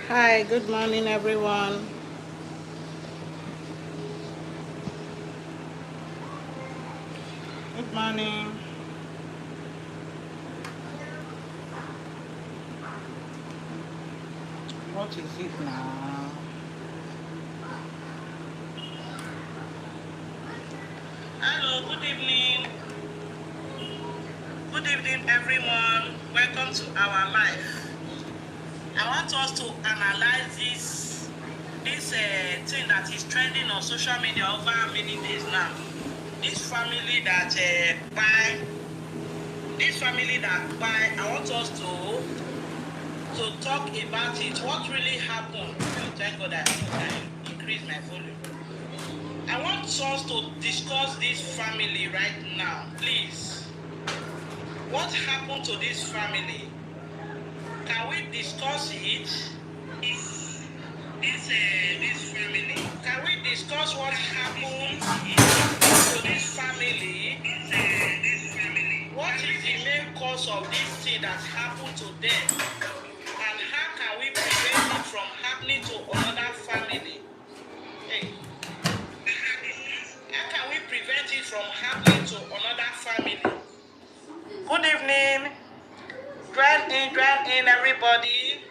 Hi, good morning, everyone. Good morning. What is it now? Hello, good evening. Good evening, everyone. Welcome to our life. I want us to analyze this thing that is trending on social media over many days now. This family that buy, this family that buy. I want us to talk about it. What really happened? Oh, thank God I can increase my volume. I want us to discuss this family right now, please. What happened to this family? Can we discuss it? This family. Can we discuss what happened to this family? What is the main cause of this thing that happened to them? And how can we prevent it from happening to another family? Hey. How can we prevent it from happening to another family? Good evening. Join in, everybody.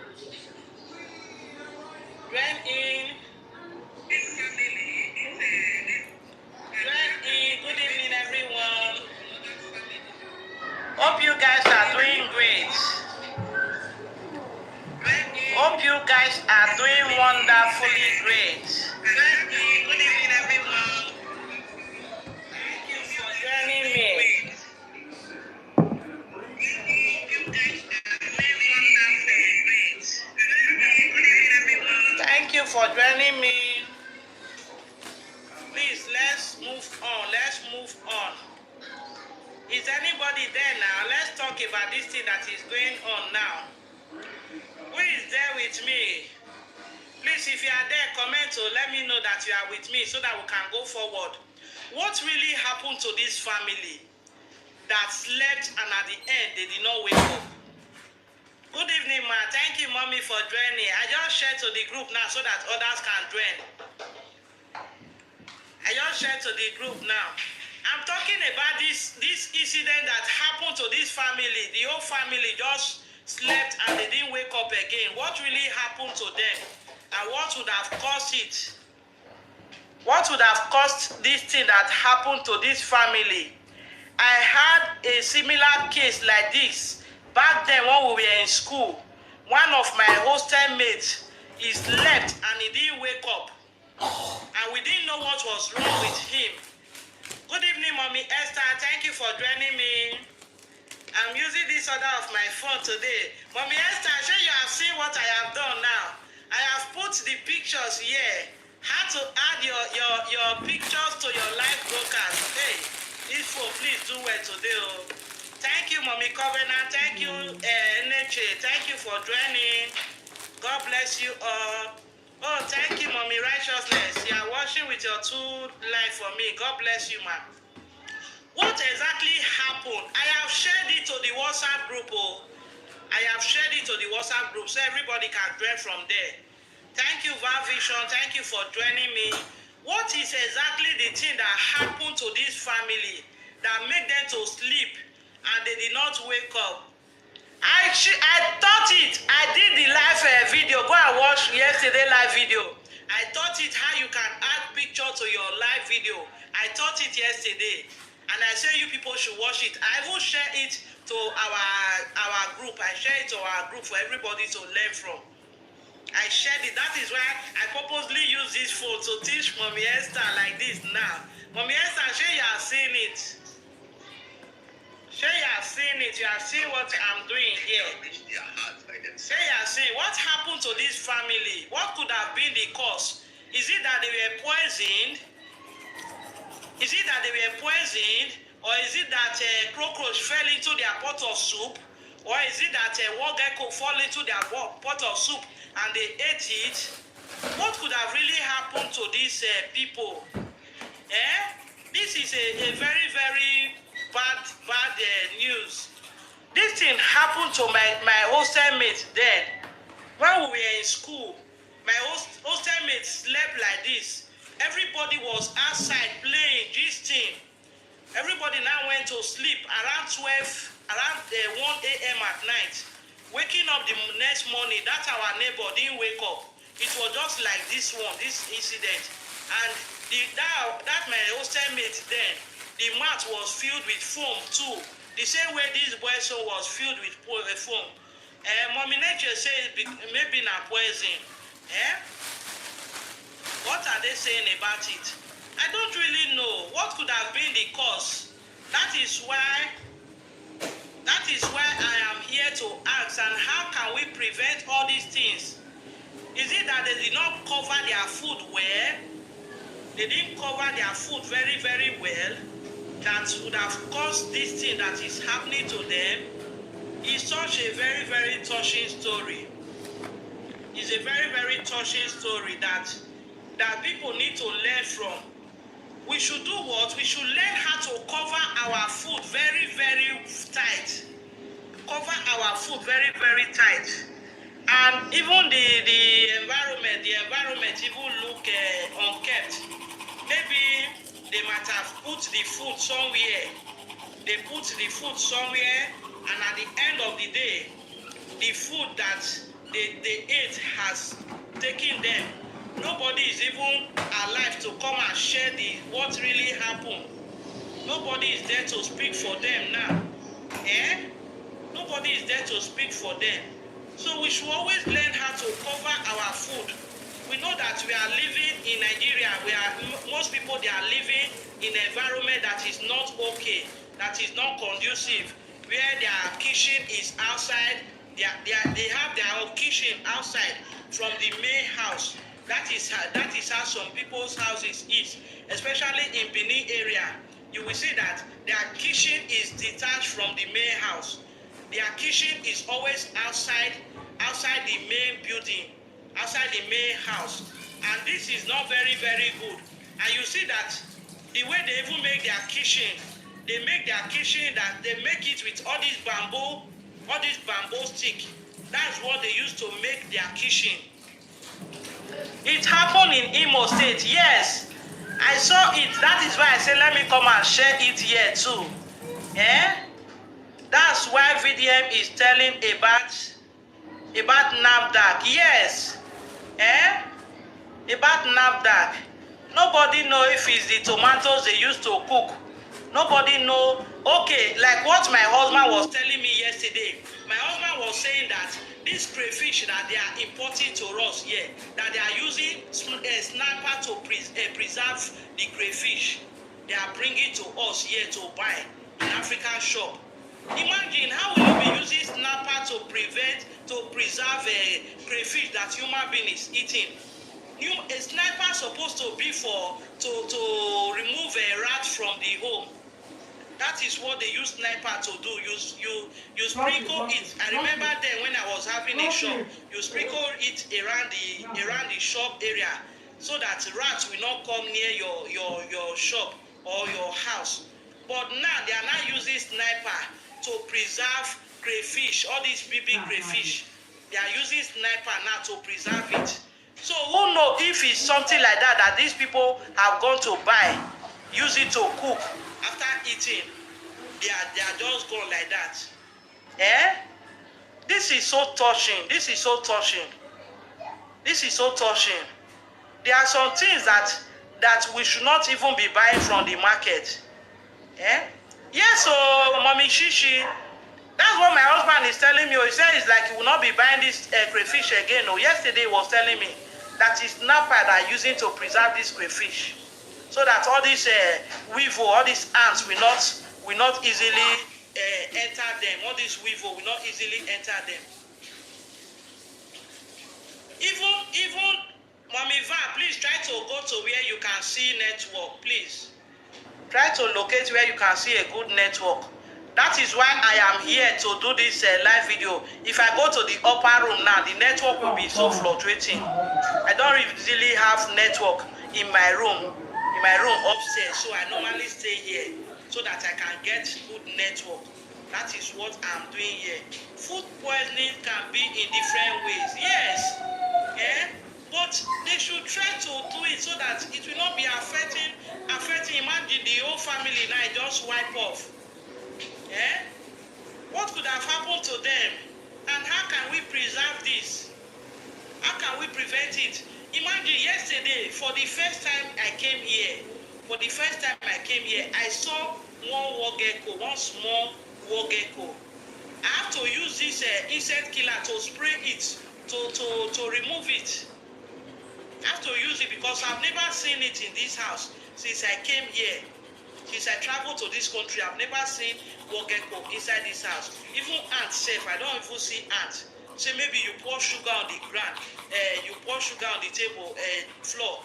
Join in. Join in. Good evening, everyone. Hope you guys are doing great. Hope you guys are doing wonderfully great. Join in. Good evening, everyone. Thank you for joining me. Thank you for joining me. Please, let's move on. Let's move on. Is anybody there now? Let's talk about this thing that is going on now. Who is there with me? Please, if you are there, comment to let me know that you are with me so that we can go forward. What really happened to this family that slept and at the end they did not wake up? Good evening, ma. Thank you, mommy, for joining. I just shared to the group now so that others can join. I just shared to the group now. I'm talking about this incident that happened to this family. The whole family just slept and they didn't wake up again. What really happened to them? And what would have caused it? What would have caused this thing that happened to this family? I had a similar case like this back then when we were in school. One of my hostel mates, he slept and he didn't wake up. And we didn't know what was wrong with him. Good evening, Mommy Esther. Thank you for joining me. I'm using this order of my phone today. Mommy Esther, I'm sure you have seen what I have done now. I have put the pictures here. How to add your pictures to your live broadcast. Hey, this phone, please do well today. Oh. Thank you, Mommy Covenant. Thank you, Neche. Thank you for joining. God bless you all. Oh, thank you, Mommy Righteousness. You are watching with your two live for me. God bless you, ma'am. What exactly happened? I have shared it to the WhatsApp group. Oh. I have shared it to the WhatsApp group so everybody can join from there. Thank you, Vision. Thank you for joining me. What is exactly the thing that happened to this family that made them to sleep and they did not wake up? I thought it. I did the live video. Go and watch yesterday live video. I thought it how you can add picture to your live video. I taught it yesterday. And I say you people should watch it. I will share it to our group. I share it to our group for everybody to learn from. I shared it. That is why I purposely use this phone to teach Mommy Esther like this now. Mommy Esther, sure you have seen it. Sure you have seen it. You have seen what I'm doing here. Sure you have seen what happened to this family. What could have been the cause? Is it that they were poisoned? Is it that they were poisoned? Or is it that cockroach fell into their pot of soup? Or is it that war gecko fell into their pot of soup and they ate it? What could have really happened to these people? This is a very, very bad news. This thing happened to my hostel mate then. When we were in school, my hostel mates slept like this. Everybody was outside playing this thing. Everybody now went to sleep around 1 a.m. at night. Waking up the next morning, that's our neighbor didn't wake up. It was just like this incident. And that my hostel mate then, the mat was filled with foam too. The same way this boy's son was filled with foam. Mommy Nature says maybe not poison. What are they saying about it? I don't really know what could have been the cause. That is why I am here to ask, and how can we prevent all these things? Is it that they did not cover their food well? They didn't cover their food very, very well. That would have caused this thing that is happening to them. It's such a very, very touching story. It's a very, very touching story that people need to learn from. We should do what? We should learn how to cover our food very, very tight. Cover our food very, very tight. And even the environment even look unkept. Maybe they might have put the food somewhere. They put the food somewhere, and at the end of the day, the food that they ate has taken them. Nobody is even alive to come and share what really happened. Nobody is there to speak for them now. Nobody is there to speak for them. So we should always learn how to cover our food. We know that we are living in Nigeria. Most people, they are living in an environment that is not okay, that is not conducive, where their kitchen is outside. They have their own kitchen outside from the main house. That is how some people's houses is, especially in Benin area. You will see that their kitchen is detached from the main house. Their kitchen is always outside the main building, outside the main house. And this is not very, very good. And you see that the way they even make their kitchen, they make it with all this bamboo stick. That's what they use to make their kitchen. It happened in Imo State. Yes, I saw it. That is why I said let me come and share it here too. That's why VDM is telling about NAFDAC. Yes. About NAFDAC. Nobody know if it's the tomatoes they used to cook. Nobody know. Okay, like what my husband was telling me yesterday. My husband was saying that this crayfish that they are importing to us here, that they are using sniper to preserve the crayfish. They are bringing to us here to buy in African shop. Imagine how will you be using snapper to preserve a crayfish that human being is eating. A sniper supposed to be to remove a rat from the home. That is what they use sniper to do. You sprinkle it. I remember then when I was having a shop, you sprinkle it around the shop area so that rats will not come near your shop or your house. But now they are now using sniper to preserve crayfish, all these big crayfish. They are using sniper now to preserve it. So who knows if it's something like that these people have gone to buy, use it to cook. After eating, they are just gone like that. This is so touching. This is so touching. This is so touching. There are some things that we should not even be buying from the market. Yes, so Mommy Shishi, that's what my husband is telling me. He said it's like he will not be buying this crayfish again. Yesterday he was telling me that it's snapper that are using to preserve this crayfish, so that all these weevil, all these ants will not easily enter them. All these weevil will not easily enter them. Even Mommy Van, please try to go to where you can see network, please. Try to locate where you can see a good network. That is why I am here to do this live video. If I go to the upper room now, the network will be so fluctuating. I don't really have network in my room upstairs, so I normally stay here so that I can get good network. That is what I'm doing here. Food poisoning can be in different ways. Yes. Eh? But they should try to do it so that it will not be affecting. Imagine the whole family now just wipe off. Eh? What could have happened to them? And how can we preserve this? How can we prevent it? Imagine yesterday, for the first time I came here, I saw one war gecko, one small war gecko. I have to use this insect killer to spray it, to remove it. I have to use it because I've never seen it in this house since I came here. Since I traveled to this country, I've never seen war gecko inside this house. Even ants safe, I don't even see ants. So maybe you pour sugar on the ground, you pour sugar on the table, floor,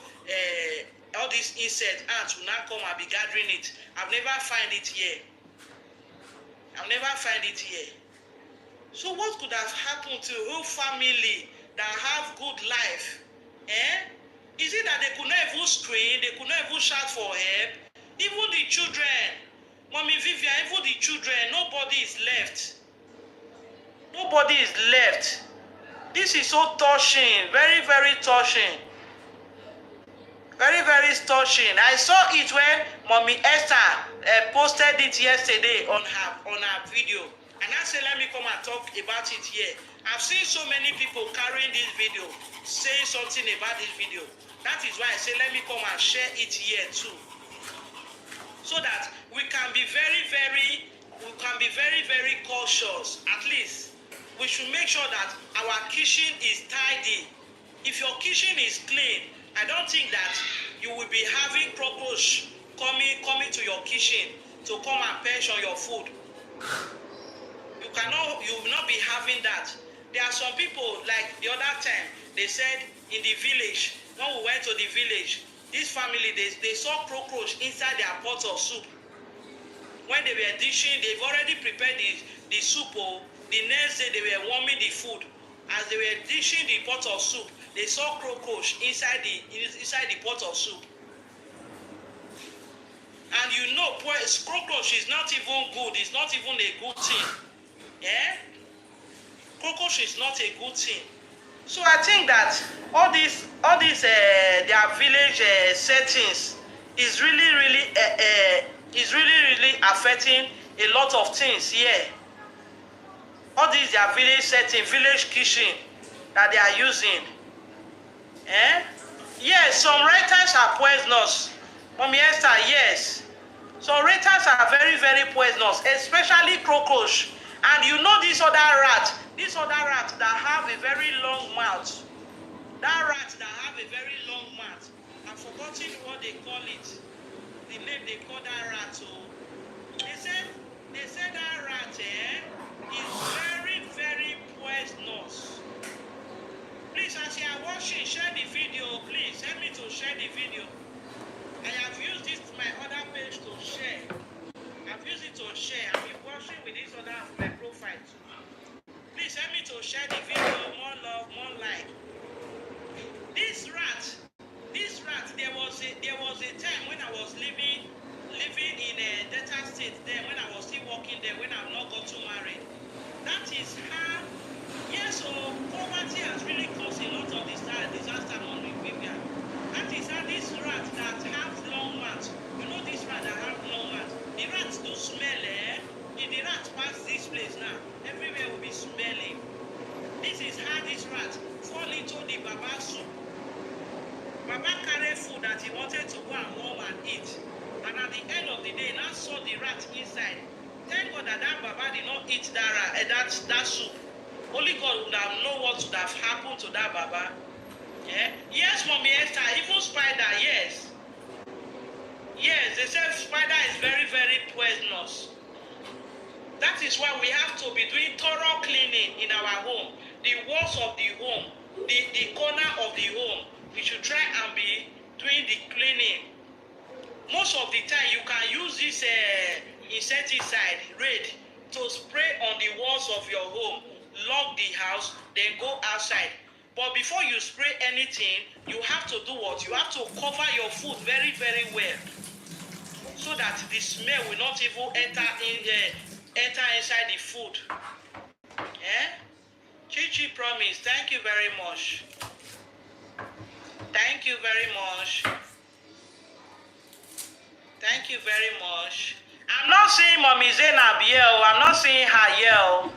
all these insects, ants will now come and be gathering it. I've never find it here. So what could have happened to a whole family that have good life? Is it that they could not even scream, they could not even shout for help? Even the children, Mommy Vivian, even the children, nobody is left. This is so touching, very, very touching. Very, very touching. I saw it when Mommy Esther posted it yesterday on her video. And I said, let me come and talk about it here. I've seen so many people carrying this video, saying something about this video. That is why I say, let me come and share it here too. So that we can be very, very cautious. At least we should make sure that our kitchen is tidy. If your kitchen is clean, I don't think that you will be having cockroach coming to your kitchen to come and perch on your food. You will not be having that. There are some people, like the other time, they said in the village, when we went to the village, this family, they saw cockroach inside their pot of soup. When they were dishing, they've already prepared the soup. The next day, they were warming the food. As they were dishing the pot of soup, they saw cockroach inside the pot of soup. And you know, cockroach is not even good. It's not even a good thing. Yeah? Cockroach is not a good thing. So I think that all these their village settings is really affecting a lot of things here. All these their village setting, village kitchen that they are using. Yes, some writers are poisonous. Mommy Esther, yes. Some writers are very, very poisonous, especially cockroach. And you know this other rat that have a very long mouth. That rat that have a very long mouth. I've forgotten what they call it. The name they call that rat. So they said that rat is very, very poisonous. Please, as you are watching, share the video. Please help me to share the video. I have used this my other page to share. I've used it to share. I've been watching with this other my profile too. Please help me to share the video. More love, more like. This rat. There was a time when I was living in a Delta State. Then when I was still working there, when I've not got married. That is how. Yes, so poverty has really caused a lot of disaster among the people. That is how this rat that has long mouth. You know this rat that have long mouth. The rats do smell, If the rat pass this place now, everywhere will be smelling. This is how this rat fall into the Baba soup. Baba carried food that he wanted to go and warm and eat. And at the end of the day, now saw the rat inside. Thank God that Baba did not eat that soup. Only God would have known what would have happened to that Baba. Yeah? Yes, Mommy Esther, even spider, yes. Yes, they say spider is very, very poisonous. That is why we have to be doing thorough cleaning in our home. The walls of the home, the corner of the home. We should try and be doing the cleaning. Most of the time, you can use this insecticide, Raid, to spray on the walls of your home. Lock the house, then go outside. But before you spray anything, you have to do what? You have to cover your food very, very well. So that the smell will not even enter in enter inside the food. Eh? Chichi promise. Thank you very much. Thank you very much. Thank you very much. I'm not seeing Mommy Zainab here. I'm not seeing her here.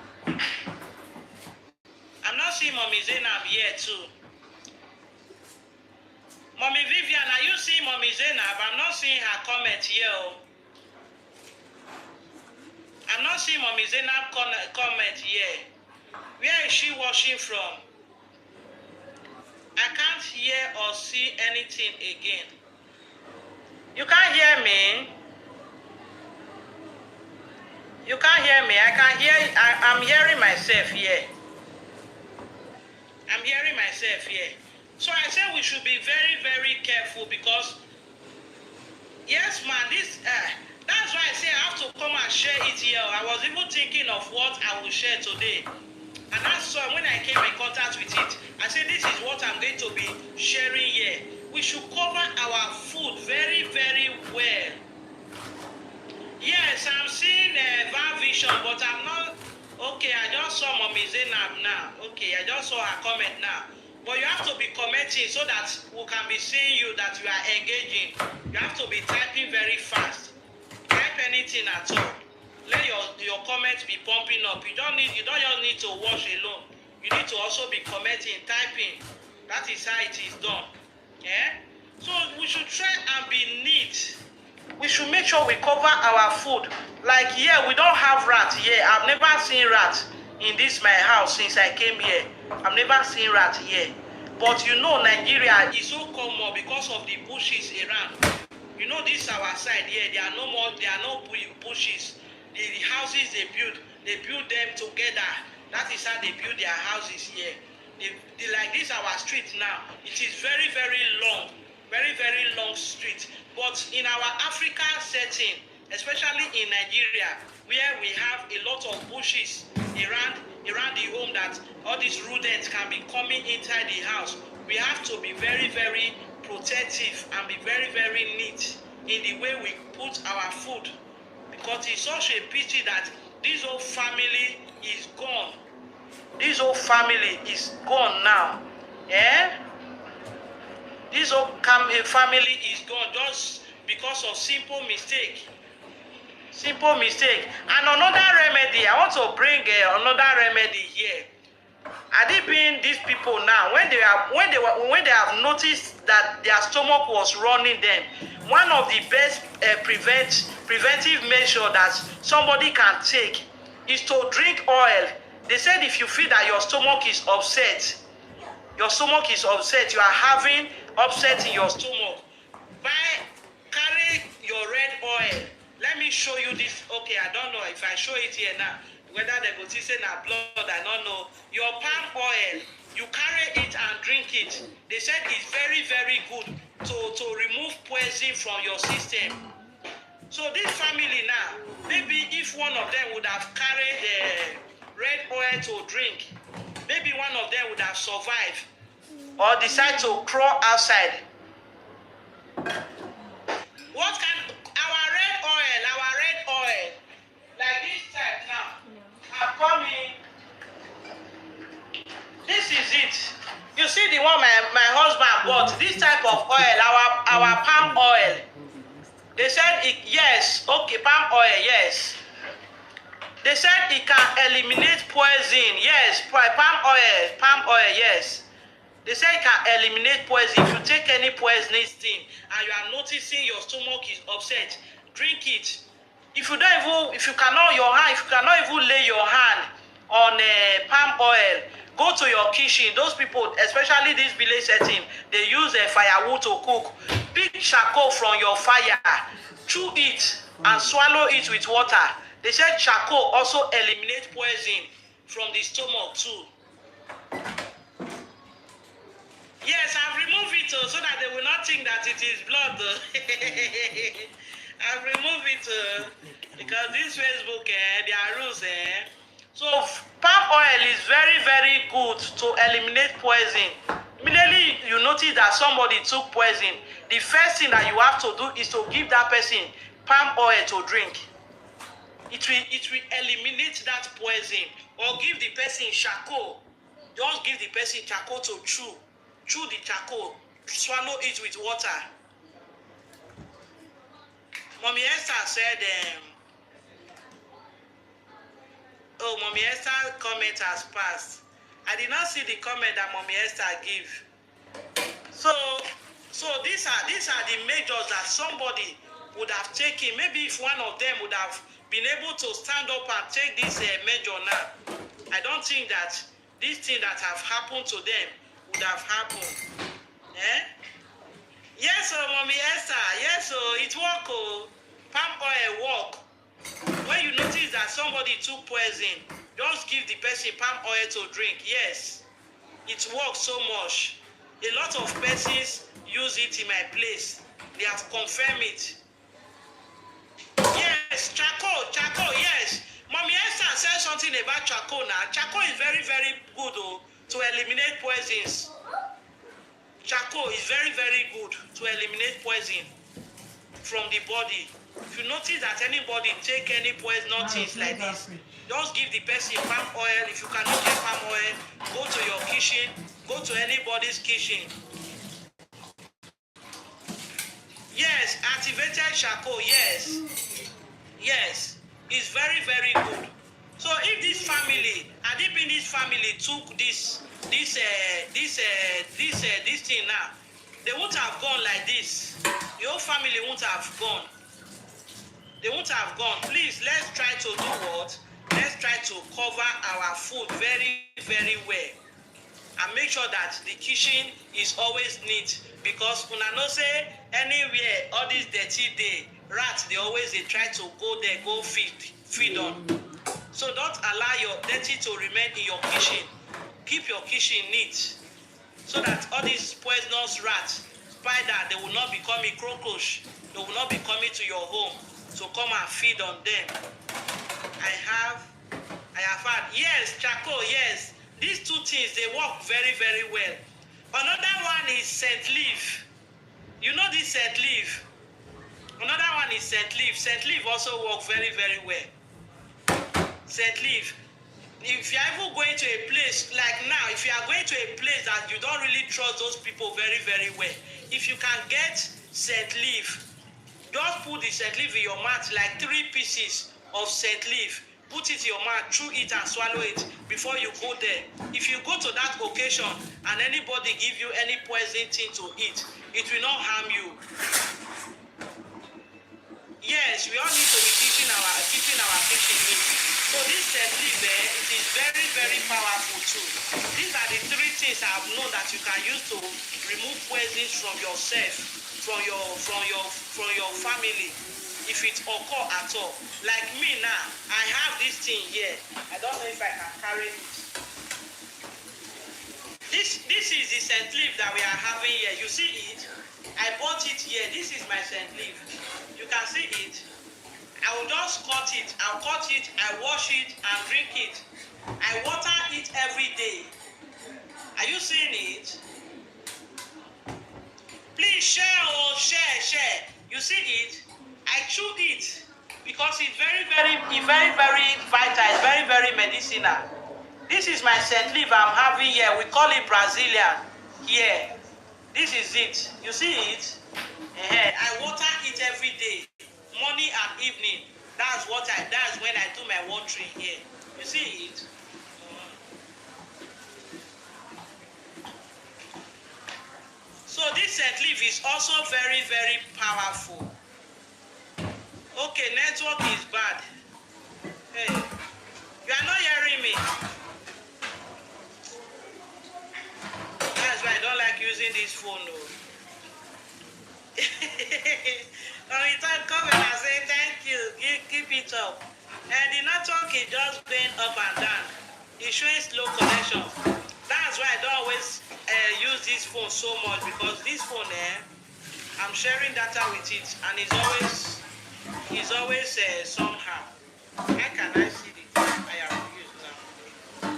I'm not seeing Mommy Zainab here too. Mommy Vivian, are you seeing Mommy Zainab? I'm not seeing her comment here. I'm not seeing Mommy Zainab comment here. Where is she watching from? I can't hear or see anything again. You can't hear me? You can't hear me. I can hear. I'm hearing myself here. I'm hearing myself here. So I said we should be very, very careful because, yes, man, this. That's why I say I have to come and share it here. I was even thinking of what I will share today. And that's why when I came in contact with it, I said this is what I'm going to be sharing here. We should cover our food very, very well. Yes, I'm seeing Van Vision, but I'm not. Okay, I just saw Mommy Zainab now. Okay, I just saw her comment now. But you have to be commenting so that we can be seeing you, that you are engaging. You have to be typing very fast. Type anything at all. Let your comments be pumping up. You don't just need to watch alone. You need to also be commenting, typing. That is how it is done. Yeah? So we should try and be neat. We should make sure we cover our food. Like here, we don't have rat here. I've never seen rat in this my house since I came here. I've never seen rat here. But you know, Nigeria is so common because of the bushes around. You know, this our side here. There are no bushes. The houses they build them together. That is how they build their houses here. They like this our street now. It is very, very long. Very, very long street. But in our Africa setting, especially in Nigeria, where we have a lot of bushes around the home that all these rodents can be coming inside the house, we have to be very, very protective and be very, very neat in the way we put our food. Because it's such a pity that this whole family is gone. This whole family is gone now. Yeah? This whole family is gone just because of simple mistake. Simple mistake. And another remedy, I want to bring another remedy here. Had it been these people now, when they have noticed that their stomach was running them, one of the best preventive measure that somebody can take is to drink oil. They said if you feel that your stomach is upset, you are having upset in your stomach, carry your red oil. Let me show you this. Okay, I don't know if I show it here now, whether they go to say na blood, I don't know. Your palm oil, you carry it and drink it. They said it's very, very good to remove poison from your system. So this family now, maybe if one of them would have carried red oil to drink, maybe one of them would have survived or decide to crawl outside. What kind of our red oil, like this type now, have come in. This is it. You see the one my husband bought, this type of oil, our palm oil. They said it, yes, okay, palm oil, yes. They said it can eliminate poison, yes, palm oil, yes. They say it can eliminate poison. If you take any poisonous thing and you are noticing your stomach is upset, drink it. If you cannot even lay your hand on palm oil, go to your kitchen. Those people, especially this village setting, they use firewood to cook. Pick charcoal from your fire, chew it and swallow it with water. They said charcoal also eliminates poison from the stomach too. Yes, I've removed it so that they will not think that it is blood. I've removed it because this Facebook, there are rules. So palm oil is very, very good to eliminate poison. Immediately you notice that somebody took poison, the first thing that you have to do is to give that person palm oil to drink. it will eliminate that poison. Or give the person charcoal. Just give the person charcoal to chew. Chew the charcoal. Swallow it with water. Mommy Esther said, oh, Mommy Esther comment has passed. I did not see the comment that Mommy Esther give. So these are the measures that somebody would have taken. Maybe if one of them would have been able to stand up and take this measure now, I don't think that this thing that have happened to them would have happened. Yes, Mommy Esther. Yes, it work. Palm oil work. When you notice that somebody took poison, just give the person palm oil to drink. Yes, it works so much. A lot of persons use it in my place. They have confirmed it. Yes, charcoal, yes. Mommy Esther said something about charcoal now. Charcoal is very, very good to eliminate poisons. Charcoal is very, very good to eliminate poison from the body. If you notice that anybody take any poisonous things like this, just give the person palm oil. If you cannot get palm oil, go to your kitchen, go to anybody's kitchen. Yes, activated charcoal, yes. Yes, it's very, very good. So if this family, and if in this family took this thing now, they won't have gone like this. The whole family won't have gone. They won't have gone. Please, let's try to do what? Let's try to cover our food very, very well. And make sure that the kitchen is always neat. Because when I know say anywhere, all this dirty day, rats, they try to go there, go feed on. So don't allow your dirty to remain in your kitchen. Keep your kitchen neat. So that all these poisonous rats, spider, they will not be coming, cockroach, they will not be coming to your home to come and feed on them. I have had, yes, charcoal, yes. These two things, they work very, very well. Another one is scent leaf. You know this scent leaf? Another one is scent leaf. Scent leaf also works very, very well. Scent leaf. If you are even going to a place, like now, if you are going to a place that you don't really trust those people very, very well, if you can get scent leaf, just put the scent leaf in your mouth, like 3 pieces of scent leaf. Put it in your mouth, chew it and swallow it before you go there. If you go to that occasion and anybody give you any poison thing to eat, it will not harm you. Yes, we all need to be keeping our kitchen neat. So this scent leaf, it is very, very powerful too. These are the 3 things I have known that you can use to remove poisons from yourself, from your family, if it occur at all. Like me now, I have this thing here. I don't know if I can carry it. This is the scent leaf that we are having here. You see it? I bought it here. This is my scent leaf. You can see it. I will just cut it. I'll cut it, I wash it and drink it. I water it every day. Are you seeing it? Please share. You see it? I chew it because it's very, very vital. It's very, very medicinal. This is my scent leaf I'm having here. We call it Brazilian here. This is it. You see it? I water it every day, morning and evening. That's when I do my watering here. You see it? So this scent leaf is also very, very powerful. Okay, network is bad. Hey, you are not hearing me. That's why I don't like using this phone, though. Come and say thank you. Keep it up. And the network is just going up and down. It's showing slow connection. That's why I don't always use this phone so much, because this phone, I'm sharing data with it, and it's always somehow. How can I see the time I have used now?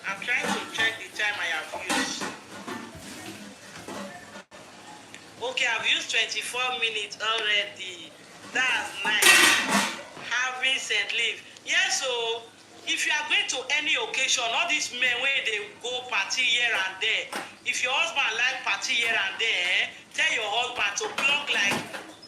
I'm trying to check the time I have used. Okay, I've used 24 minutes already. That's nice. Having having scent leaf. Yes, so if you are going to any occasion, all these men where they go party here and there, if your husband like party here and there, tell your husband to pluck like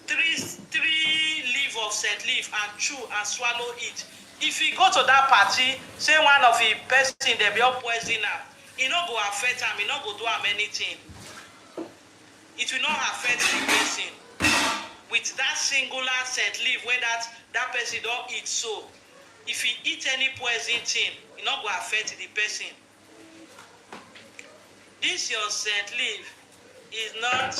three leaf of scent leaf and chew and swallow it. If you go to that party, say one of the person they be all poison am, e no go affect am, e no go do am anything. It will not affect the person with that singular scent leaf wey that person don eat. So if he eat any poison thing, e no go affect the person. This your scent leaf is not.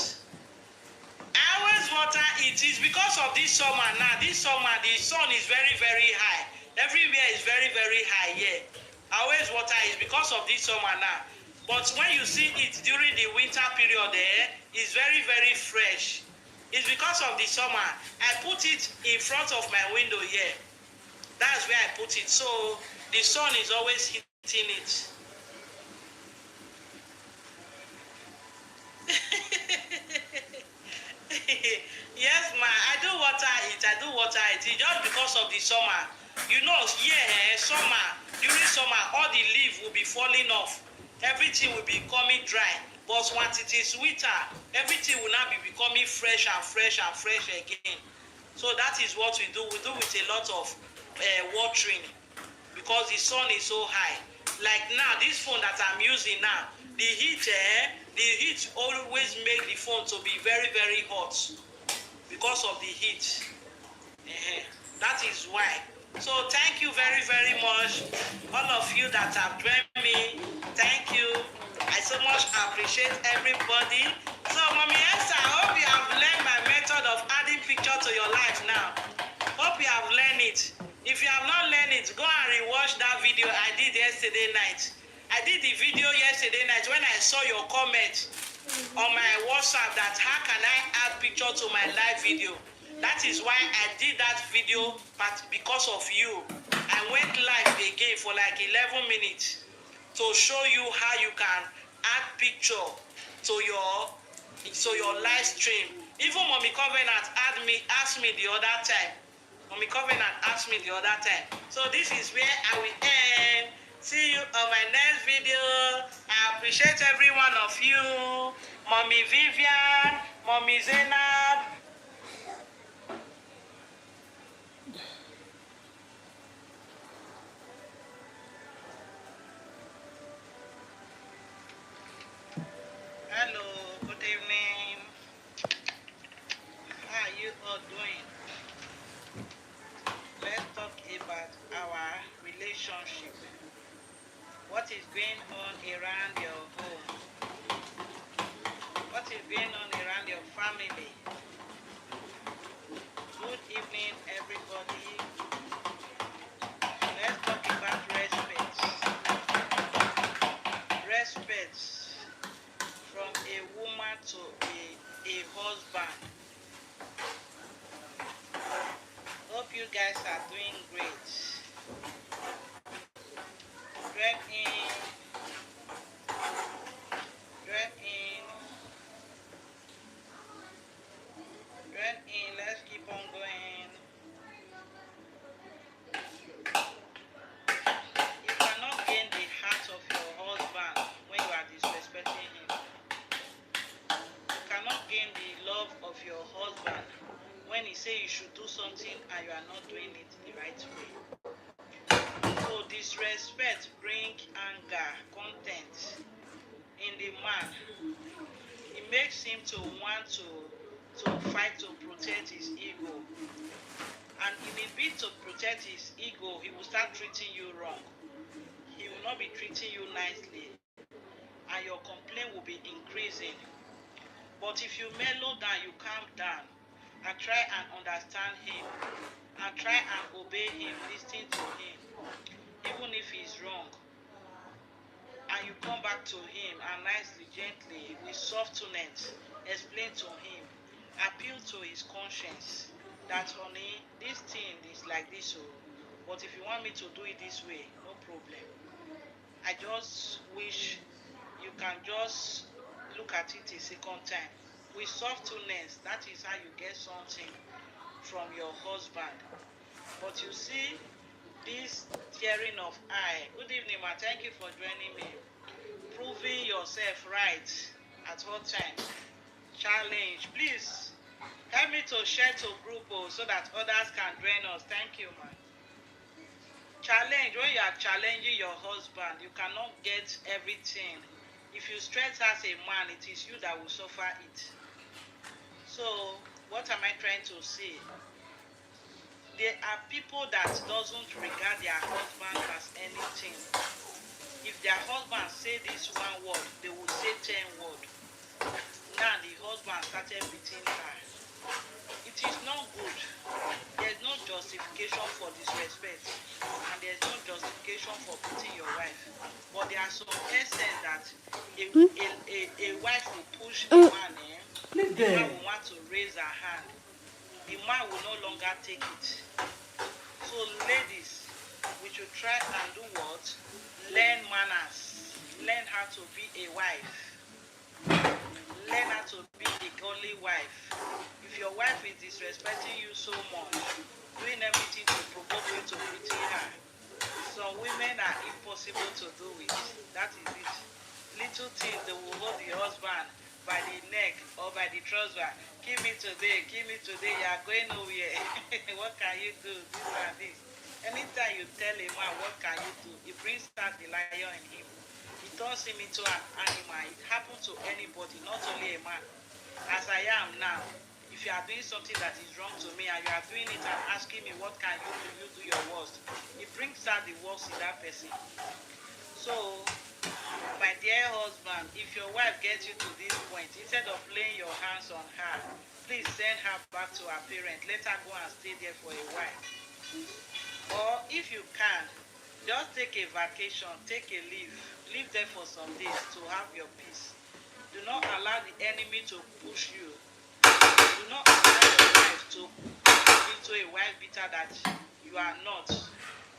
I always water it. Is because of this summer now. This summer the sun is very very high. Everywhere is very very high here. I always water it because of this summer now. But when you see it during the winter period it's very very fresh. It's because of the summer. I put it in front of my window here. That's where I put it. So the sun is always hitting it. Yes, ma, I do water it. It's just because of the summer. You know, summer, during summer, all the leaves will be falling off. Everything will be becoming dry. But once it is winter, everything will now be becoming fresh and fresh and fresh again. So that is what we do. We do with a lot of watering because the sun is so high. Like now, this phone that I'm using now, the heat always make the phone to be very very hot because of the heat. That is why. So thank you very very much, all of you that have joined me. Thank you. I so much appreciate everybody. So Mommy Esther, I hope you have learned my method of adding picture to your life now. Hope you have learned it. If you have not learned it, go and rewatch that video I did yesterday night. I did the video yesterday night when I saw your comment on my WhatsApp that how can I add picture to my live video. That is why I did that video, but because of you, I went live again for like 11 minutes to show you how you can add picture to your live stream. Even Mommy Covenant asked me the other time. Mommy Covenant asked me the other time. So this is where I will end. See you on my next video. I appreciate every one of you. Mommy Vivian, Mommy Zainab. Hello, good evening. How are you all doing? Let's talk about our relationship. What is going on around your home? What is going on around your family? Good evening, everybody. Let's talk about respect. Respect from a woman to a husband. Hope you guys are doing great. Join in. Let's keep on going. You cannot gain the heart of your husband when you are disrespecting him. You cannot gain the love of your husband when he says you should do something and you are not doing it the right way. So disrespect brings anger, contempt in the man. It makes him to want to fight to protect his ego. And in a bid to protect his ego, he will start treating you wrong. He will not be treating you nicely. And your complaint will be increasing. But if you mellow down, you calm down, and try and understand him, and try and obey him, listen to him, even if he's wrong, and you come back to him and nicely, gently, with softness, explain to him, appeal to his conscience, that honey, this thing is like this, but if you want me to do it this way, no problem. I just wish you can just look at it a second time. With softness, that is how you get something from your husband. But you see, this tearing of eye. Good evening, ma. Thank you for joining me. Proving yourself right at all times. Challenge. Please help me to share to group so that others can join us. Thank you, ma. Challenge. When you are challenging your husband, you cannot get everything. If you stress as a man, it is you that will suffer it. So, what am I trying to say? There are people that doesn't regard their husband as anything. If their husband say this one word, they will say 10 words. Now the husband started beating her. It is not good. There's no justification for disrespect, and there's no justification for beating your wife. But there are some essence that a wife will push a man in. The man will want to raise her hand. The man will no longer take it. So ladies, we should try and do what? Learn manners. Learn how to be a wife. Learn how to be a godly wife. If your wife is disrespecting you so much, doing everything to provoke you to betray her, some women are impossible to do with. That is it. Little things, they will hold the husband by the neck or by the trouser. Give me today, you are going nowhere. What can you do? This and this. Anytime you tell a man what can you do, it brings out the lion in him. It turns him into an animal. It happens to anybody, not only a man. As I am now, if you are doing something that is wrong to me and you are doing it and asking me what can you do your worst, it brings out the worst in that person. So, my dear husband, if your wife gets you to this point, instead of laying your hands on her, please send her back to her parents. Let her go and stay there for a while. Or if you can, just take a vacation, take a leave. Live there for some days to have your peace. Do not allow the enemy to push you. Do not allow your wife to turn into a wife beater that you are not,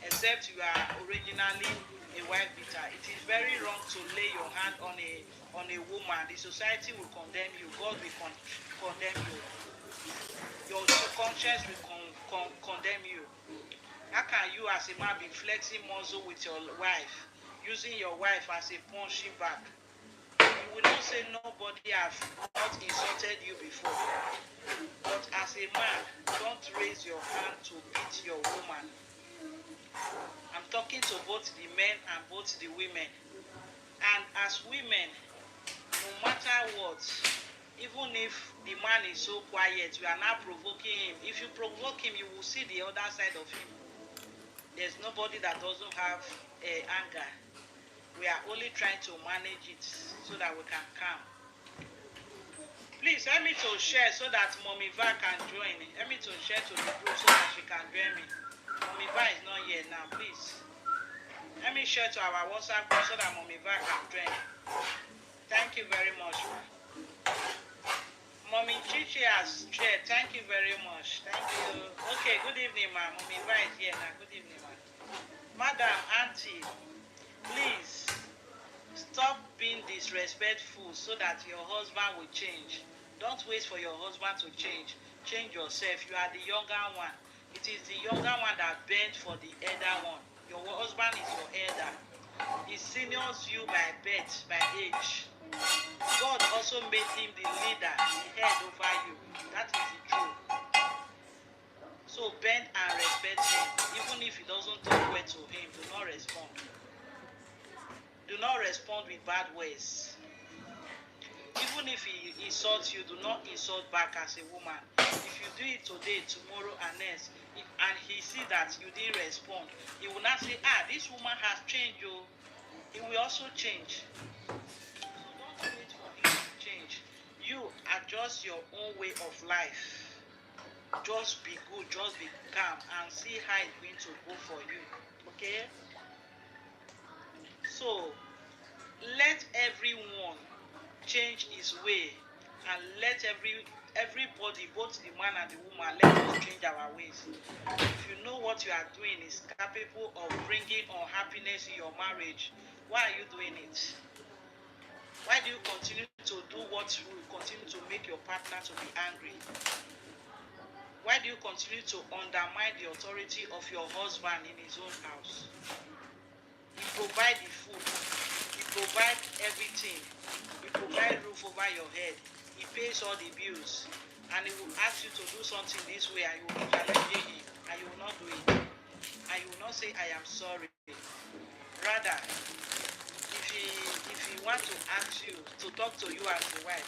except you are originally a wife beater. It is very wrong to lay your hand on a woman. The society will condemn you. God will condemn you. Your conscience will condemn you. How can you as a man be flexing muscle with your wife, using your wife as a punching bag? You will not say nobody have not insulted you before. But as a man, don't raise your hand to beat your woman. I'm talking to both the men and both the women. And as women, no matter what, even if the man is so quiet, we are not provoking him. If you provoke him, you will see the other side of him. There's nobody that doesn't have anger. We are only trying to manage it so that we can calm. Please help me to share so that Mommy Va can join. Help me to share to the group so that she can join me. Mommy Va is not here now, please. Let me share to our WhatsApp group so that Mommy Va can join. Thank you very much, ma. Mommy Chichi has shared. Thank you very much. Thank you. Okay, good evening, ma. Mommy Va is here now. Good evening, ma. Madam, Auntie, please stop being disrespectful so that your husband will change. Don't wait for your husband to change. Change yourself. You are the younger one. It is the younger one that bent for the elder one. Your husband is your elder. He seniors you by birth, by age. God also made him the leader, the head over you. That is the truth. So bend and respect him. Even if he doesn't talk well to him, do not respond. Do not respond with bad words. Even if he insults you, do not insult back as a woman. If you do it today, tomorrow, and next, and he see that you didn't respond, he will not say, this woman has changed. Oh. He will also change. So don't wait for him to change. You adjust your own way of life. Just be good, just be calm, and see how it's going to go for you. Okay? So, let everyone change his way, and let everybody, both the man and the woman, let us change our ways. If you know what you are doing is capable of bringing unhappiness in your marriage, why are you doing it? Why do you continue to do what will continue to make your partner to be angry? Why do you continue to undermine the authority of your husband in his own house? He provides the food. He provides everything. He provides roof over your head. He pays all the bills. And he will ask you to do something this way, and you will be challenging him, and you will not do it. And you will not say, I am sorry. Rather, if he want to ask you to talk to you as a wife,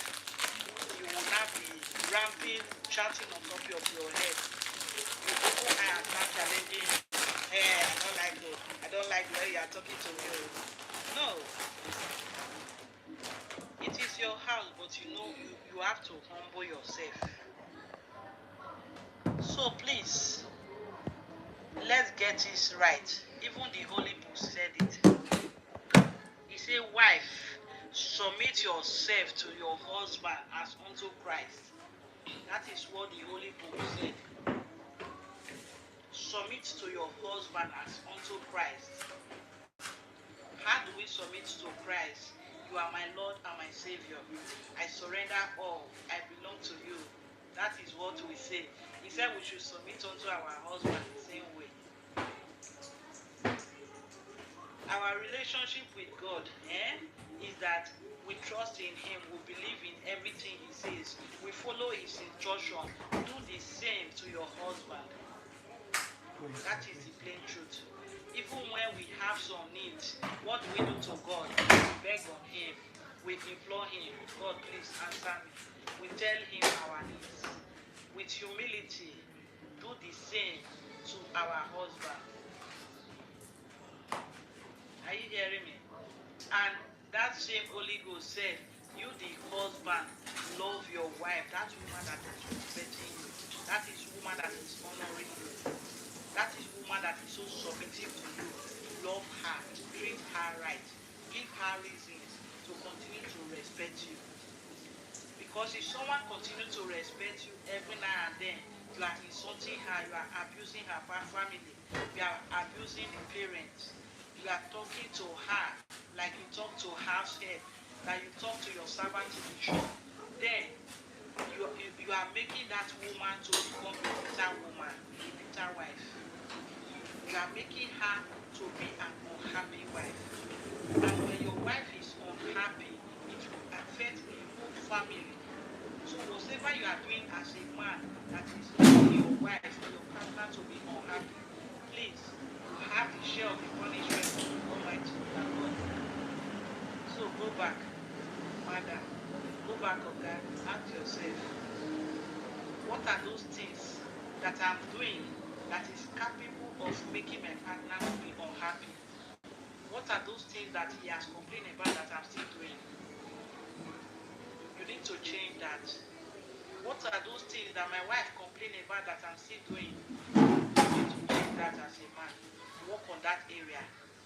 you will not be ramping, shouting on top of your head. You people are not challenging. Hey, I don't like the way you are talking to me. No. It is your house, but you know you have to humble yourself. So please, let's get this right. Even the Holy Book said it. He said, wife, submit yourself to your husband as unto Christ. That is what the Holy Book said. Submit to your husband as unto Christ. How do we submit to Christ? You are my Lord and my Savior. I surrender all. I belong to you. That is what we say. He said we should submit unto our husband the same way. Our relationship with God is that we trust in Him, we believe in everything He says, we follow His instruction. Do the same to your husband. That is the plain truth. Even when we have some needs, what do we do to God? We beg on Him, we implore Him, God, please answer me. We tell Him our needs. With humility, do the same to our husband. Are you hearing me? And that same Holy Ghost said, you the husband, love your wife. That woman that is respecting you. That is woman that is honoring you. That is woman that is so submissive to you. Love her, treat her right. Give her reasons to continue to respect you. Because if someone continues to respect you every now and then, you are insulting her, you are abusing her family, you are abusing the parents. You are talking to her like you talk to house head, that you talk to your servant in the shop. Then you are making that woman to become a bitter woman, a bitter wife. You are making her to be an unhappy wife. And when your wife is unhappy, it will affect the whole family. So whatever you are doing as a man that is making your wife or your partner to be unhappy, please, have the share of the punishment of Almighty God. So go back, mother. Go back, Oga. Ask yourself, what are those things that I'm doing that is capable of making my partner to be unhappy? What are those things that he has complained about that I'm still doing? You need to change that. What are those things that my wife complained about that I'm still doing? You need to change that as a man. Work on that area.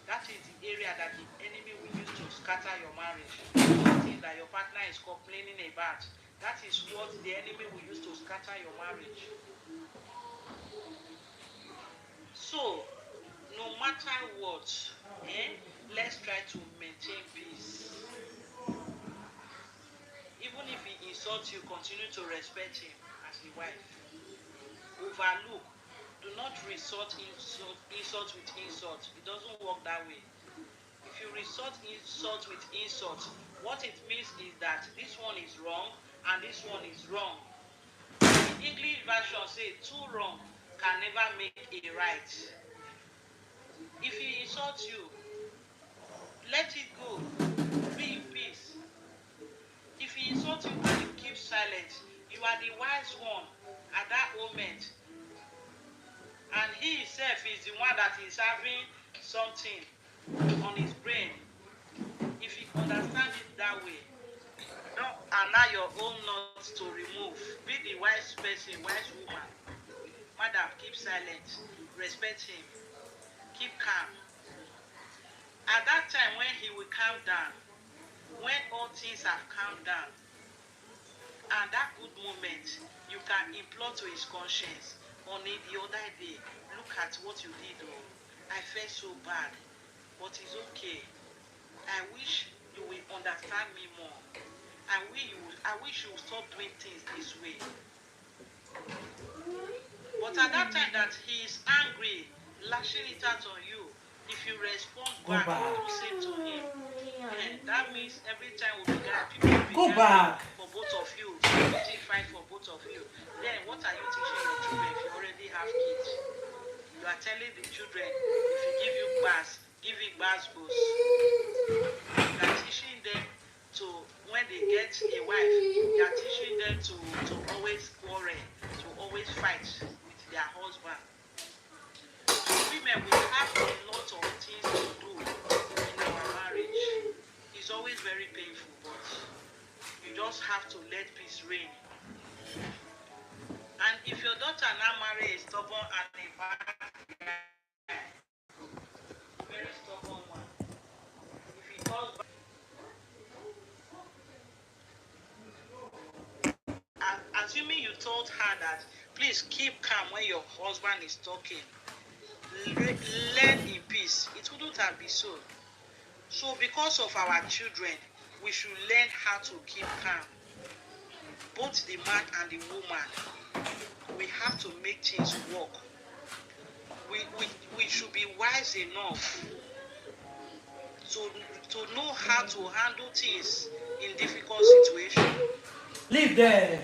That is the area that the enemy will use to scatter your marriage. Things that your partner is complaining about. That is what the enemy will use to scatter your marriage. So, no matter what, let's try to maintain peace. Even if he insults you, continue to respect him as a wife. Overlook. Do not resort insult with insult. It doesn't work that way. If you resort insult with insult, what it means is that this one is wrong and this one is wrong. The English version says two wrong can never make a right. If he insults you, let it go. Be in peace. If he insults you and you keep silent, you are the wise one at that moment. And he himself is the one that is having something on his brain. If you understand it that way, don't allow your own nuts to remove. Be the wise person, wise woman. Madam, keep silent. Respect him. Keep calm. At that time when he will calm down, when all things have calmed down, and that good moment, you can implore to his conscience. Only the other day, look at what you did. Oh, I felt so bad, but it's okay. I wish you will understand me more. I wish you will stop doing things this way. But at that time that he is angry, lashing it out on you, if you respond back, you do same to him. And that means every time we began, people began for both of you, putting fight for both of you. Then what are you teaching your children if you already have kids? You are telling the children, if you give you bass, give it bass goes. You are teaching them to, when they get a wife, you are teaching them to always quarrel, to always fight with their husband. So women will have a lot of things to do in our marriage. It's always very painful, but you just have to let peace reign. And if your daughter now marry a stubborn and a bad guy, very stubborn one, if he does bad, assuming you told her that please keep calm when your husband is talking, learn in peace, it wouldn't have been so. So because of our children, we should learn how to keep calm. Both the man and the woman, we have to make things work. We should be wise enough to know how to handle things in difficult situations. Leave there.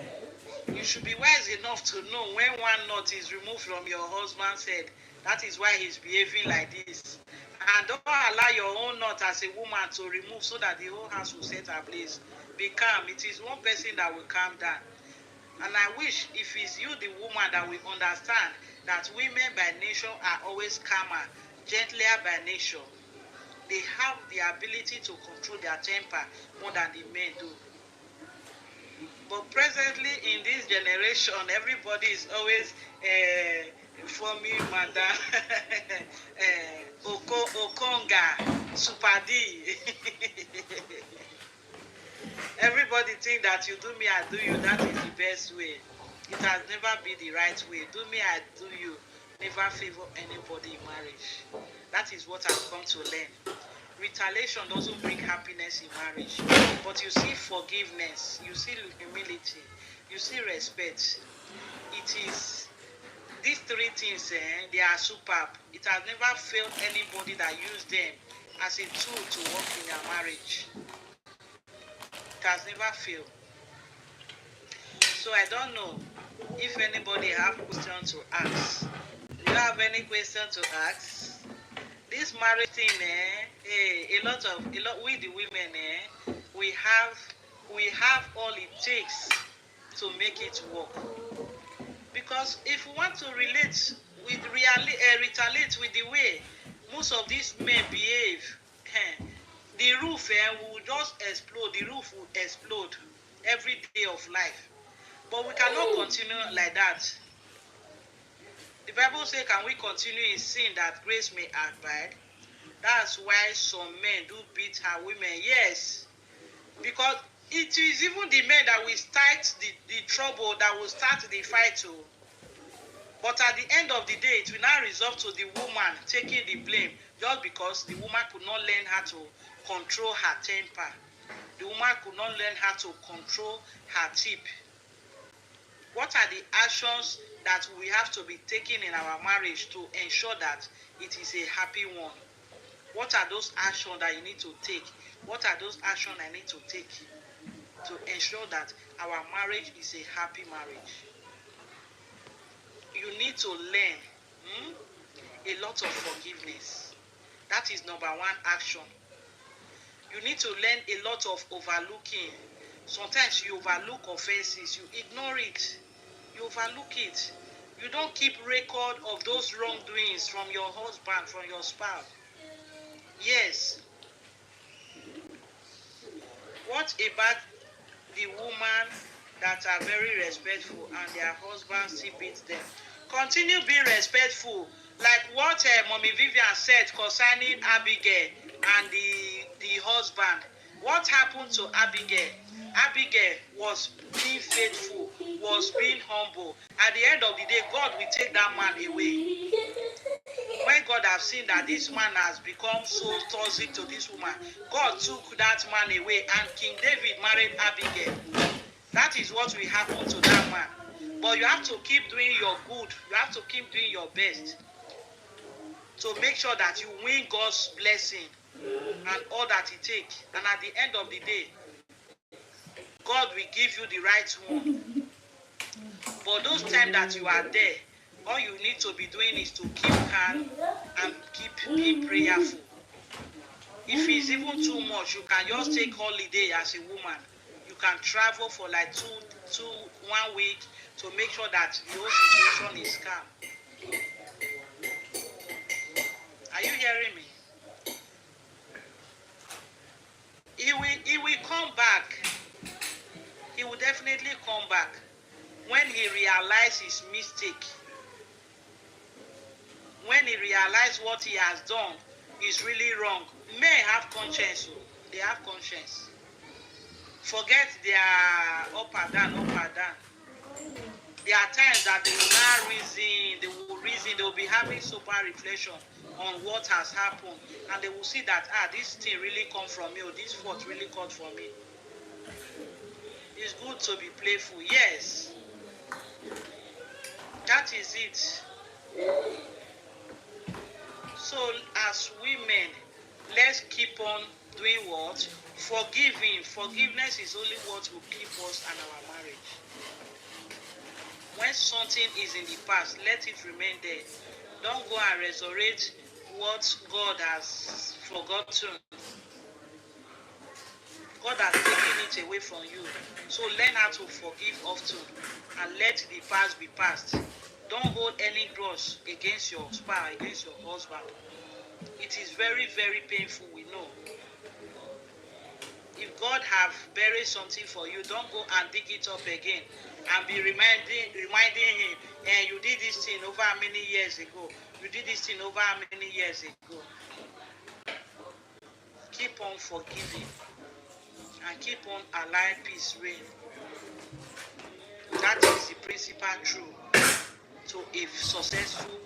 You should be wise enough to know when one knot is removed from your husband's head. That is why he's behaving like this. And don't allow your own knot as a woman to remove so that the whole house will set ablaze. Be calm. It is one person that will calm down. And I wish if it's you, the woman, that will understand that women by nature are always calmer, gentler by nature. They have the ability to control their temper more than the men do. But presently in this generation, everybody is always for me, madam, Okonga, Super D. Everybody think that you do me, I do you. That is the best way. It has never been the right way. Do me, I do you. Never favor anybody in marriage. That is what I've come to learn. Retaliation doesn't bring happiness in marriage. But you see forgiveness, you see humility, you see respect. It is these three things, they are superb. It has never failed anybody that used them as a tool to work in their marriage. It has never failed. So I don't know if anybody have question to ask. Do you have any question to ask? This marriage thing, a lot we the women, we have all it takes to make it work. Because if we want to relate with retaliate with the way most of these men behave, the roof will just explode. The roof will explode every day of life. But we cannot continue like that. The Bible says, can we continue in sin that grace may abide? That's why some men do beat our women. Yes. Because it is even the men that will start the trouble, that will start the fight too. But at the end of the day, it will now result to the woman taking the blame just because the woman could not learn how to control her temper. The woman could not learn how to control her tip. What are the actions that we have to be taking in our marriage to ensure that it is a happy one? What are those actions that you need to take? What are those actions I need to take to ensure that our marriage is a happy marriage? You need to learn a lot of forgiveness. That is number one action. You need to learn a lot of overlooking. Sometimes you overlook offenses, you ignore it, you overlook it. You don't keep record of those wrongdoings from your husband, from your spouse. Yes. What about the woman that are very respectful and their husband still beats them? Continue being respectful. Like what Mommy Vivian said concerning Abigail and the husband. What happened to Abigail? Abigail was being faithful, was being humble. At the end of the day, God will take that man away. When God has seen that this man has become so toxic to this woman, God took that man away and King David married Abigail. That is what will happen to that man. But you have to keep doing your good. You have to keep doing your best to make sure that you win God's blessing and all that it takes. And at the end of the day, God will give you the right one. But those times that you are there, all you need to be doing is to keep calm and keep being prayerful. If it's even too much, you can just take holiday as a woman. You can travel for like 1 week to make sure that the whole situation is calm. Are you hearing me? He will come back. He will definitely come back when he realizes his mistake. When he realizes what he has done is really wrong. Men have conscience. They have conscience. Forget their up and down, up and down. There are times that they will not reason, they will be having sober reflection on what has happened, and they will see that this thing really come from me, or this fault really come from me. It's good to be playful, yes. That is it. So as women, let's keep on doing what? Forgiving. Forgiveness is only what will keep us and our marriage. When something is in the past, let it remain there. Don't go and resurrect what God has forgotten. God has taken it away from you. So learn how to forgive often and let the past be past. Don't hold any grudge against your spouse, against your husband. It is very, very painful, we know. If God have buried something for you, don't go and dig it up again and be reminding him, and you did this thing over how many years ago? You did this thing over how many years ago? Keep on forgiving and keep on allowing peace reign. That is the principal truth to a successful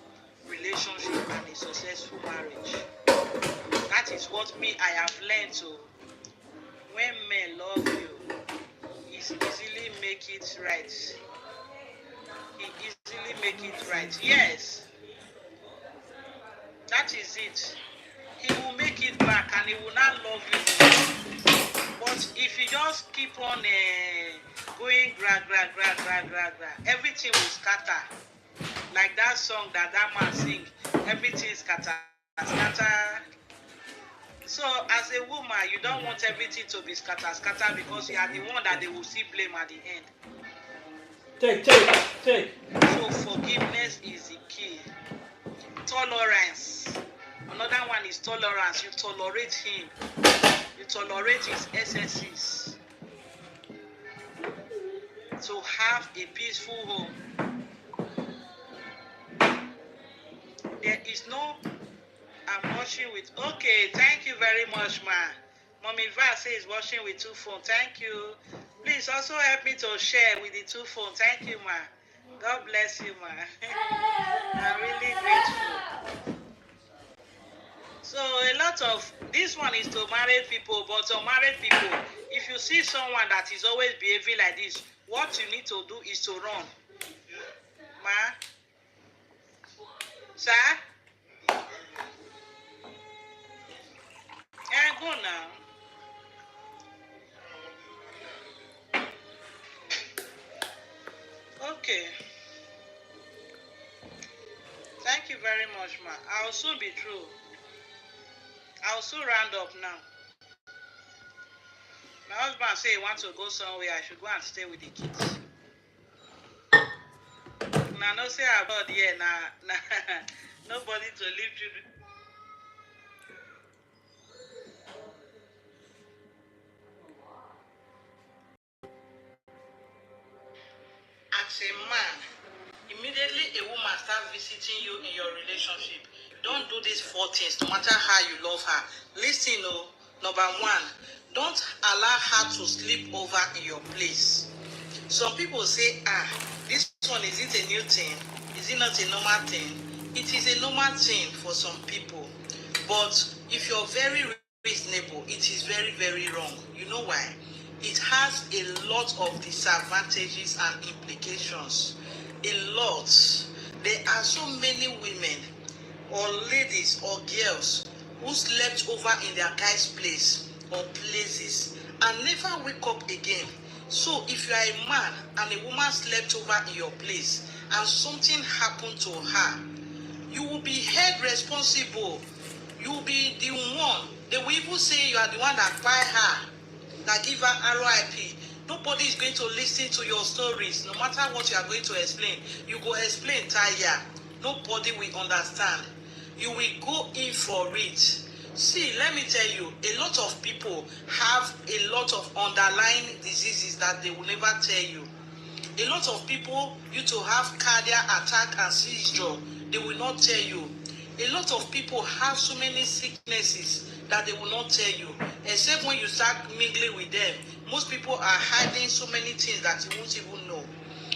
relationship and a successful marriage. That is what I have learned to. When men love you, he easily make it right. He easily make it right. Yes. That is it. He will make it back and he will not love you. But if you just keep on going gra, everything will scatter. Like that song that man sing, everything scatter. So as a woman, you don't want everything to be scatter because you are the one that they will see blame at the end. Take. So forgiveness is the key. Tolerance. Another one is tolerance. You tolerate him. You tolerate his excesses. To have a peaceful home. There is no, I'm watching with, okay, thank you very much, ma. Mommy Va says watching with 2 phones. Thank you. Please also help me to share with the 2 phones. Thank you, ma. God bless you, ma. I'm really grateful. So a lot of, this one is to married people, but to married people, if you see someone that is always behaving like this, what you need to do is to run. Ma? Sir? Go now. Okay. Thank you very much, ma. I'll soon be through. I'll soon round up now. My husband say he wants to go somewhere. I should go and stay with the kids. Now, no say about here. Nah, nobody to leave children. As a man, immediately a woman starts visiting you in your relationship. Don't do these 4 things, no matter how you love her. Listen, number 1, don't allow her to sleep over in your place. Some people say, this one, is it a new thing? Is it not a normal thing? It is a normal thing for some people. But if you're very reasonable, it is very, very wrong. You know why? It has a lot of disadvantages and implications. a lot. There are so many women or ladies or girls who slept over in their guys' place or places and never wake up again. So if you are a man and a woman slept over in your place and something happened to her, you will be held responsible. You will be the one. They will even say you are the one that buy her, that give her RIP. Nobody is going to listen to your stories. No matter what you are going to explain, you go explain tire. Nobody will understand. You will go in for it. See, let me tell you, a lot of people have a lot of underlying diseases that they will never tell you. A lot of people used to have cardiac attack and seizure. They will not tell you. A lot of people have so many sicknesses that they will not tell you. Except when you start mingling with them. Most people are hiding so many things that you won't even know.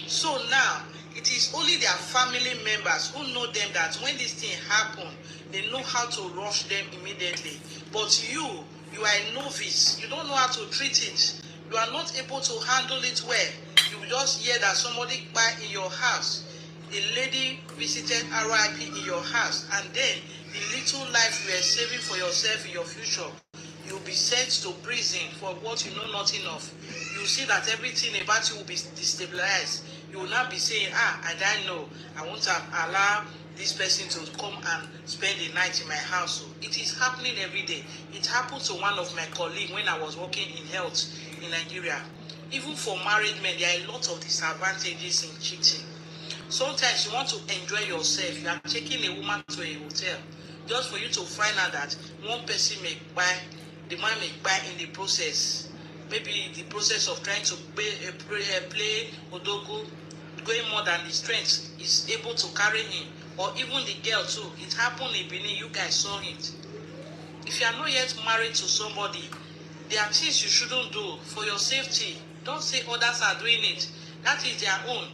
So now, it is only their family members who know them that when this thing happen, they know how to rush them immediately. But you are a novice. You don't know how to treat it. You are not able to handle it well. You just hear that somebody died in your house. A lady visited RIP in your house, and then the little life you are saving for yourself in your future, you'll be sent to prison for what you know nothing of. You see that everything about you will be destabilized. You will not be saying, I don't know. I want to allow this person to come and spend the night in my house. It is happening every day. It happened to one of my colleagues when I was working in health in Nigeria. Even for married men, there are a lot of disadvantages in cheating. Sometimes you want to enjoy yourself. You are taking a woman to a hotel just for you to find out that one person may buy, the man may buy in the process. Maybe the process of trying to play Odogu, going more than the strength is able to carry him. Or even the girl too. It happened in Benin. You guys saw it. If you are not yet married to somebody, there are things you shouldn't do for your safety. Don't say others are doing it. That is their own.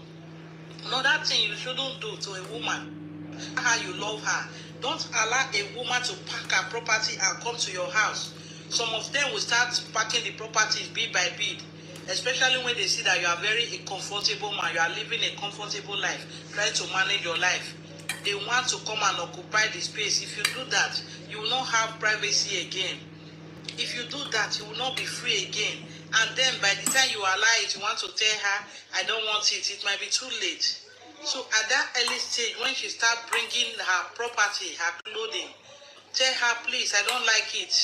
Another thing you shouldn't do to a woman, how you love her. Don't allow a woman to pack her property and come to your house. Some of them will start packing the properties bit by bit, especially when they see that you are very a comfortable man, you are living a comfortable life, trying to manage your life. They want to come and occupy the space. If you do that, you will not have privacy again. If you do that, you will not be free again. And then by the time you allow it, you want to tell her, I don't want it. It might be too late. So at that early stage, when she starts bringing her property, her clothing, tell her, please, I don't like it.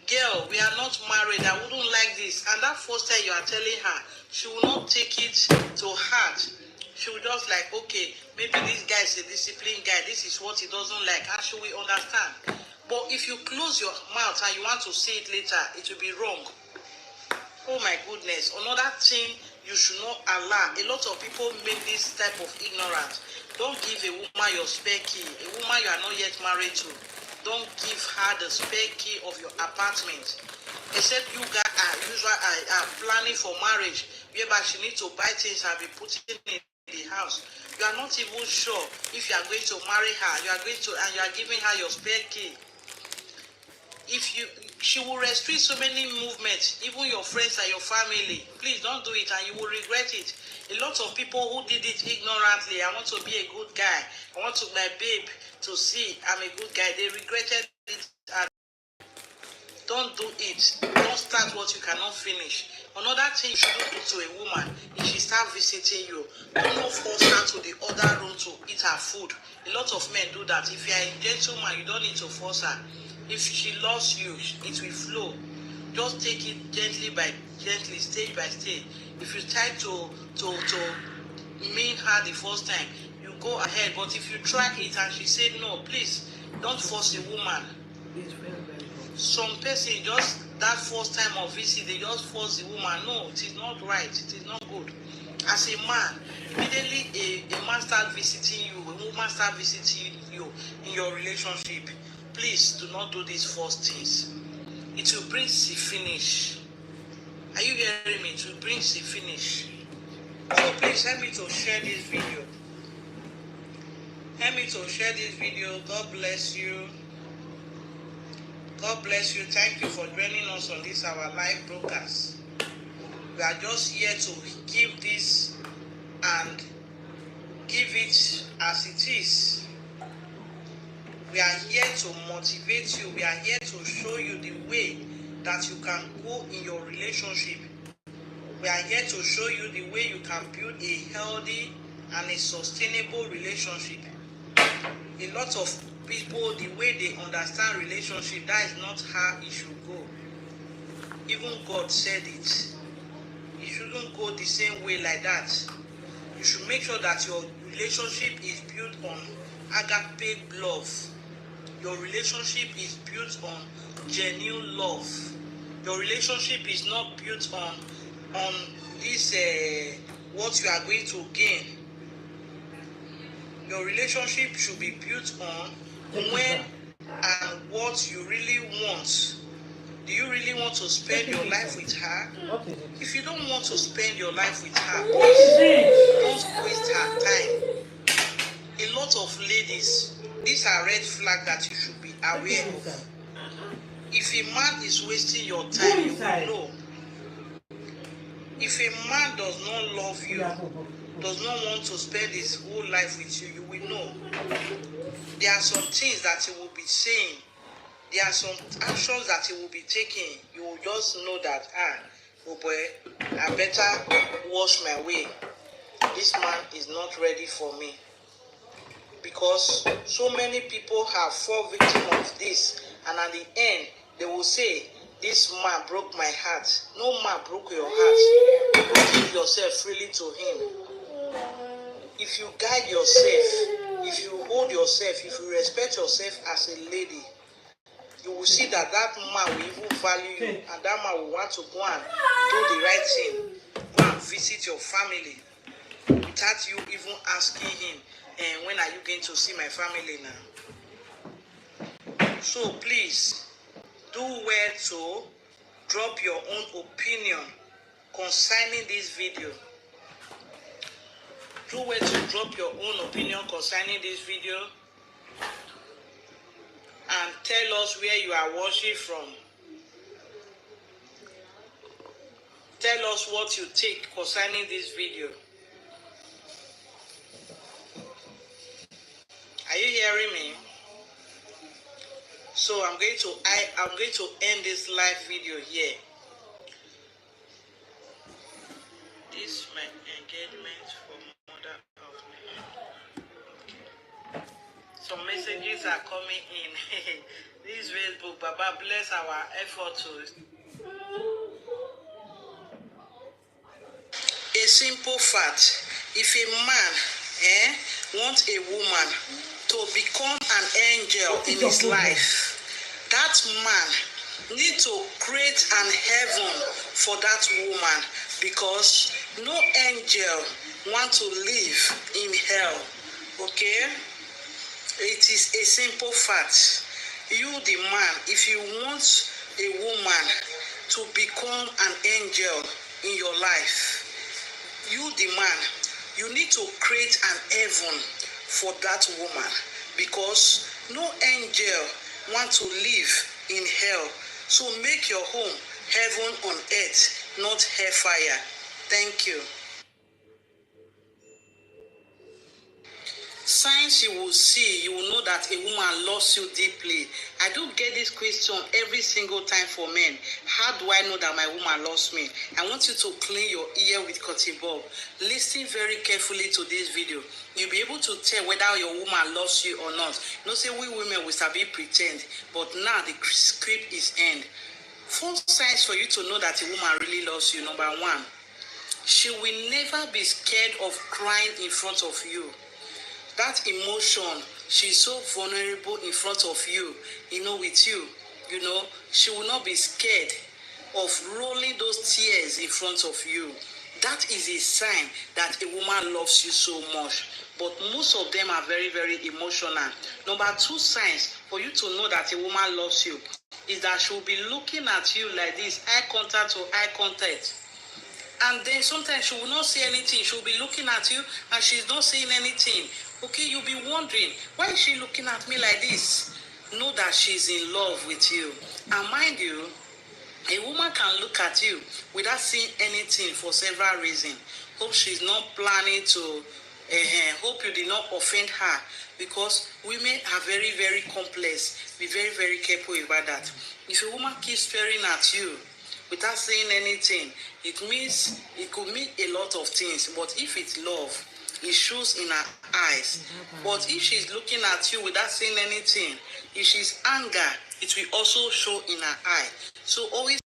Girl, we are not married. I wouldn't like this. And that first time you are telling her, she will not take it to heart. She will just like, okay, maybe this guy is a disciplined guy. This is what he doesn't like. How should we understand? But if you close your mouth and you want to say it later, it will be wrong. Oh my goodness. Another thing you should not allow. A lot of people make this type of ignorance. Don't give a woman your spare key. A woman you are not yet married to. Don't give her the spare key of your apartment. Except you guys are planning for marriage, whereby she needs to buy things and be putting in the house. You are not even sure if you are going to marry her. You are giving her your spare key. She will restrict so many movements, even your friends and your family. Please don't do it and you will regret it. A lot of people who did it ignorantly, I want to be a good guy, I want my babe to see I'm a good guy, they regretted it. Don't do it. Don't start what you cannot finish. Another thing you shouldn't do to a woman is she start visiting you. Do not force her to the other room to eat her food. A lot of men do that. If you are a gentleman, you don't need to force her. If she loves you, it will flow. Just take it gently, stage by stage. If you try to mean her the first time, you go ahead. But if you try it and she said no, please don't force a woman. Some person just that first time of visit, they just force the woman. No, it is not right. It is not good. As a man, immediately a man start visiting you, a woman start visiting you in your relationship. Please do not do these first things. It will bring the finish. Are you hearing me? It will bring the finish. So please help me to share this video. Help me to share this video. God bless you. God bless you. Thank you for joining us on this our live broadcast. We are just here to give this and give it as it is. We are here to motivate you. We are here to show you the way that you can go in your relationship. We are here to show you the way you can build a healthy and a sustainable relationship. A lot of people, the way they understand relationship, that is not how it should go. Even God said it. It shouldn't go the same way like that. You should make sure that your relationship is built on agape love. Your relationship is built on genuine love. Your relationship is not built on this what you are going to gain. Your relationship should be built on when and what you really want. Do you really want to spend your life with her? If you don't want to spend your life with her, please don't waste her time. A lot of ladies, these are red flags that you should be aware of. If a man is wasting your time, you will know. If a man does not love you, does not want to spend his whole life with you, you will know. There are some things that he will be saying. There are some actions that he will be taking. You will just know that, oh boy, I better wash my way. This man is not ready for me. Because so many people have fallen victim of this, and at the end, they will say, this man broke my heart. No man broke your heart. You give yourself freely to him. If you guide yourself, if you hold yourself, if you respect yourself as a lady, you will see that that man will even value you, and that man will want to go and do the right thing. Go and visit your family without you even asking him, and when are you going to see my family now? So please, do well to drop your own opinion concerning this video. Do well to drop your own opinion concerning this video. And tell us where you are watching from. Tell us what you think concerning this video. Are you hearing me? So I'm going to end this live video here. This is my engagement for mother of me. Okay. Some messages are coming in. This Facebook, Baba bless our effort to. A simple fact: if a man wants a woman to become an angel in his life, that man needs to create an heaven for that woman, because no angel wants to live in hell. Okay? It is a simple fact. You, the man, if you want a woman to become an angel in your life, you, the man, you need to create an heaven for that woman, because no angel wants to live in hell. So make your home heaven on earth, not hellfire. Thank you. Signs you will see, you will know that a woman loves you deeply. I do get this question every single time for men. How do I know that my woman loves me? I want you to clean your ear with cotton bulb. Listen very carefully to this video. You'll be able to tell whether your woman loves you or not. You know, say we women will start pretend, but now the script is end. 4 signs for you to know that a woman really loves you. Number 1, she will never be scared of crying in front of you. That emotion, she's so vulnerable in front of you, with you, she will not be scared of rolling those tears in front of you. That is a sign that a woman loves you so much. But most of them are very, very emotional. Number 2 signs for you to know that a woman loves you is that she will be looking at you like this, eye contact to eye contact. And then sometimes she will not say anything. She will be looking at you and she's not saying anything. Okay, you'll be wondering, why is she looking at me like this? Know that she's in love with you. And mind you, a woman can look at you without seeing anything for several reasons. Hope she's not planning to Hope you did not offend her, because women are very, very complex. Be very, very careful about that. If a woman keeps staring at you without saying anything, it could mean a lot of things. But if it's love, it shows in her eyes. But if she's looking at you without saying anything, if she's anger, it will also show in her eye. So always